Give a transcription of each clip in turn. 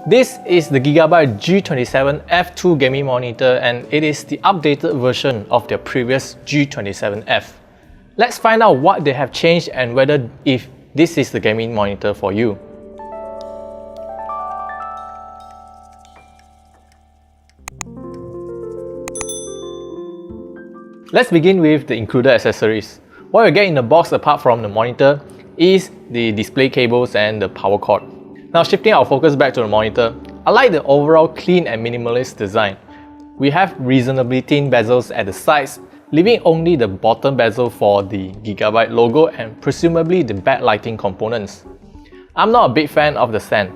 This is the Gigabyte G27F2 gaming monitor, and it is the updated version of their previous G27F. Let's find out what they have changed and whether if this is the gaming monitor for you. Let's begin with the included accessories. What you get in the box apart from the monitor is the display cables and the power cord. Now shifting our focus back to the monitor, I like the overall clean and minimalist design. We have reasonably thin bezels at the sides, leaving only the bottom bezel for the Gigabyte logo and presumably the backlighting components. I'm not a big fan of the stand.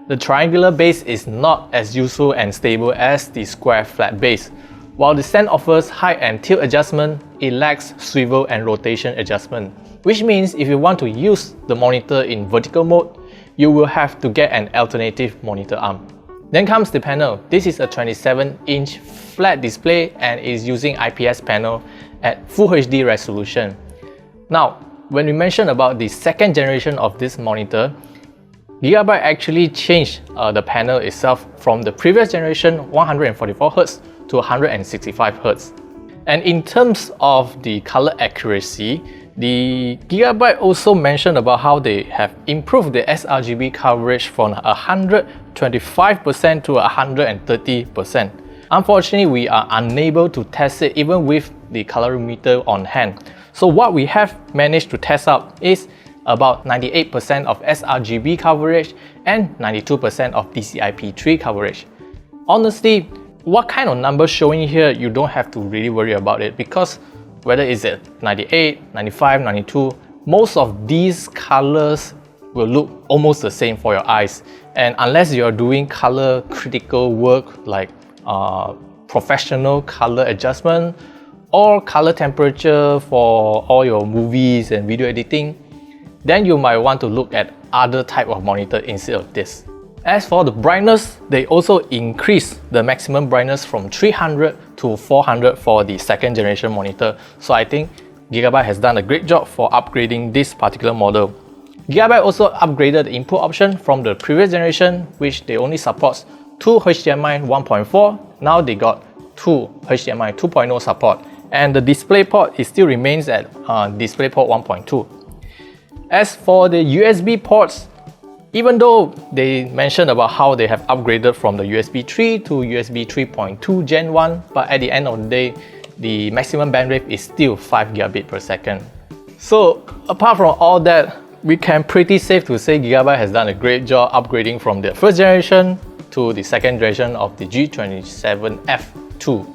The triangular base is not as useful and stable as the square flat base. While the stand offers height and tilt adjustment, it lacks swivel and rotation adjustment, which means if you want to use the monitor in vertical mode, you will have to get an alternative monitor arm. Then comes the panel. This is a 27-inch flat display and is using IPS panel at Full HD resolution. Now, when we mention about the second generation of this monitor, Gigabyte actually changed the panel itself from the previous generation 144Hz to 165Hz. And in terms of the color accuracy, the Gigabyte also mentioned about how they have improved the sRGB coverage from 125% to 130%. Unfortunately, we are unable to test it even with the colorimeter on hand. So what we have managed to test out is about 98% of sRGB coverage and 92% of DCI-P3 coverage. Honestly, what kind of numbers showing here, you don't have to really worry about it, because whether it's at 98, 95, 92, most of these colors will look almost the same for your eyes. And unless you're doing color critical work like professional color adjustment or color temperature for all your movies and video editing, then you might want to look at other type of monitor instead of this. As for the brightness, they also increased the maximum brightness from 300 to 400 for the second generation monitor. So I think Gigabyte has done a great job for upgrading this particular model. Gigabyte also upgraded the input option from the previous generation, which they only supports 2 HDMI 1.4. Now they got 2 HDMI 2.0 support, and the display port it still remains at DisplayPort 1.2. As for the USB ports, even though they mentioned about how they have upgraded from the USB 3 to USB 3.2 Gen 1, but at the end of the day, the maximum bandwidth is still 5 gigabit per second. So apart from all that, we can pretty safe to say Gigabyte has done a great job upgrading from the first generation to the second generation of the G27F2.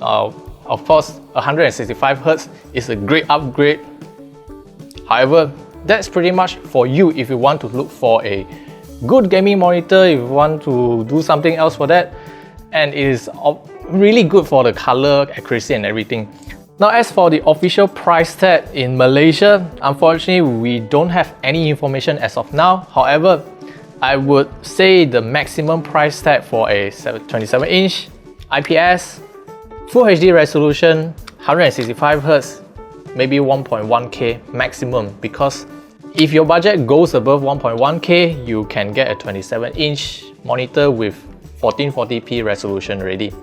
Of course, 165Hz is a great upgrade. However, that's pretty much for you if you want to look for a good gaming monitor, if you want to do something else for that, and it is really good for the color accuracy and everything. Now, as for the official price tag in Malaysia, unfortunately we don't have any information as of now. However, I would say the maximum price tag for a 27-inch IPS, Full HD resolution, 165Hz, maybe 1.1K maximum, because if your budget goes above 1.1K, you can get a 27-inch monitor with 1440p resolution already.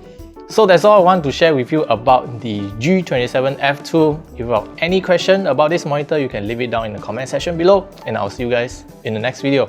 So that's all I want to share with you about the G27F2. If you have any question about this monitor, you can leave it down in the comment section below, and I'll see you guys in the next video.